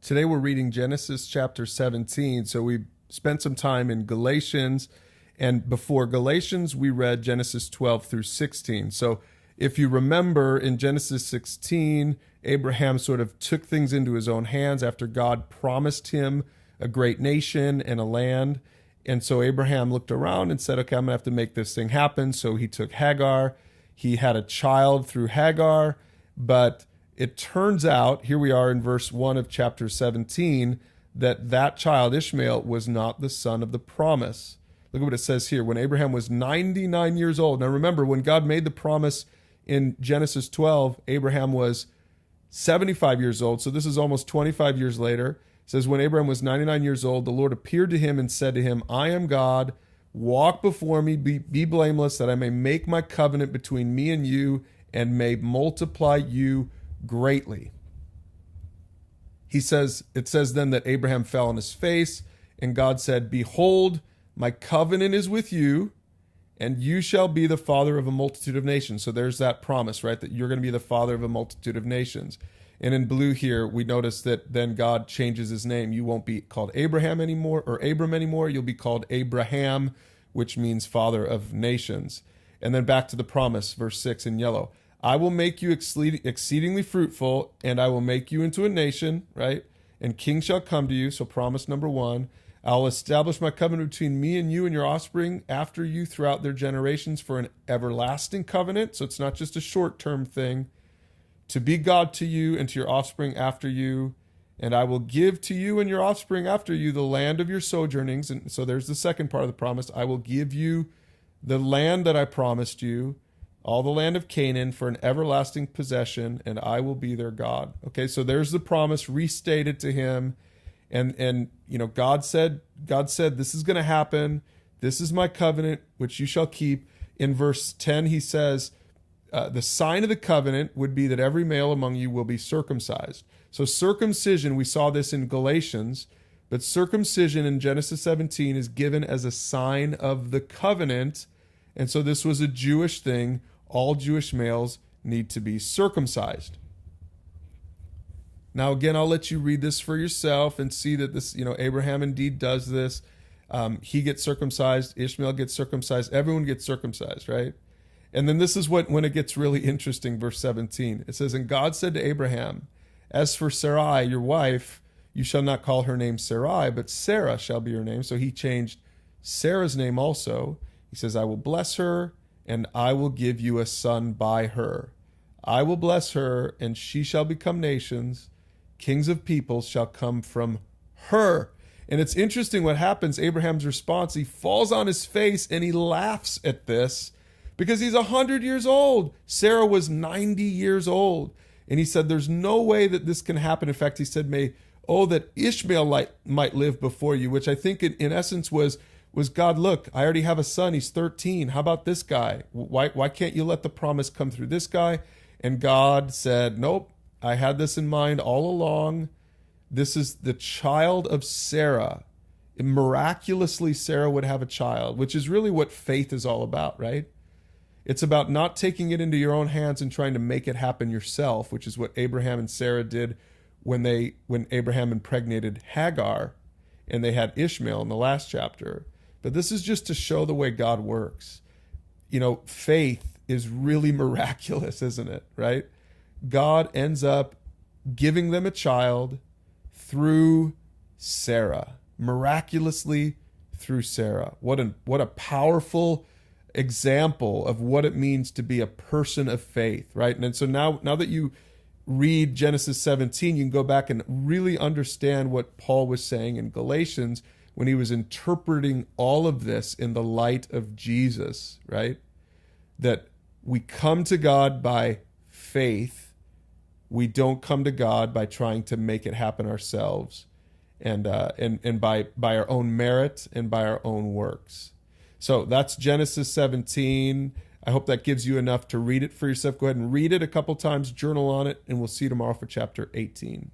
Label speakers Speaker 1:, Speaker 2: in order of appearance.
Speaker 1: Today we're reading Genesis chapter 17. So we spent some time in Galatians, and before Galatians, we read Genesis 12 through 16. So if you remember in Genesis 16, Abraham sort of took things into his own hands after God promised him a great nation and a land. And so Abraham looked around and said, okay, I'm going to have to make this thing happen. So he took Hagar. He had a child through Hagar, but it turns out, here we are in verse 1 of chapter 17, that child, Ishmael, was not the son of the promise. Look at what it says here. When Abraham was 99 years old. Now remember, when God made the promise in Genesis 12, Abraham was 75 years old. So this is almost 25 years later. It says, when Abraham was 99 years old, the Lord appeared to him and said to him, I am God. Walk before me, be blameless, that I may make my covenant between me and you and may multiply you greatly. It says then that Abraham fell on his face, and God said, behold, my covenant is with you, and you shall be the father of a multitude of nations. So there's that promise, right? That you're going to be the father of a multitude of nations. And in blue here, we notice that then God changes his name. You won't be called Abraham anymore, or Abram anymore. You'll be called Abraham, which means father of nations. And then back to the promise, verse 6 in yellow. I will make you exceedingly fruitful, and I will make you into a nation, right? And kings shall come to you. So promise number 1. I'll establish my covenant between me and you and your offspring after you throughout their generations for an everlasting covenant. So it's not just a short-term thing. To be God to you and to your offspring after you. And I will give to you and your offspring after you the land of your sojournings. And so there's the second part of the promise. I will give you the land that I promised you, all the land of Canaan, for an everlasting possession, and I will be their God. Okay, so there's the promise restated to him. And you know, God said, this is going to happen. This is my covenant, which you shall keep. In verse 10, he says, the sign of the covenant would be that every male among you will be circumcised. So circumcision, we saw this in Galatians, but circumcision in Genesis 17 is given as a sign of the covenant. And so this was a Jewish thing. All Jewish males need to be circumcised. Now, again, I'll let you read this for yourself and see that this, Abraham indeed does this. He gets circumcised. Ishmael gets circumcised. Everyone gets circumcised, right? And then this is when it gets really interesting, verse 17. It says, and God said to Abraham, as for Sarai, your wife, you shall not call her name Sarai, but Sarah shall be her name. So he changed Sarah's name also. He says, I will bless her, and I will give you a son by her. I will bless her, and she shall become nations. Kings of peoples shall come from her. And it's interesting what happens. Abraham's response, he falls on his face and he laughs at this because he's 100 years old. Sarah was 90 years old. And he said, there's no way that this can happen. In fact, he said, that Ishmael might live before you, which I think in essence was God, look, I already have a son. He's 13. How about this guy? Why can't you let the promise come through this guy? And God said, nope, I had this in mind all along. This is the child of Sarah. Miraculously, Sarah would have a child, which is really what faith is all about, right? It's about not taking it into your own hands and trying to make it happen yourself, which is what Abraham and Sarah did when Abraham impregnated Hagar and they had Ishmael in the last chapter. But this is just to show the way God works. Faith is really miraculous, isn't it? Right? God ends up giving them a child through Sarah, miraculously through Sarah. What a powerful example of what it means to be a person of faith, right? And so now that you read Genesis 17, you can go back and really understand what Paul was saying in Galatians when he was interpreting all of this in the light of Jesus, right? That we come to God by faith. We don't come to God by trying to make it happen ourselves and by our own merit and by our own works. So that's Genesis 17. I hope that gives you enough to read it for yourself. Go ahead and read it a couple times, journal on it, and we'll see you tomorrow for chapter 18.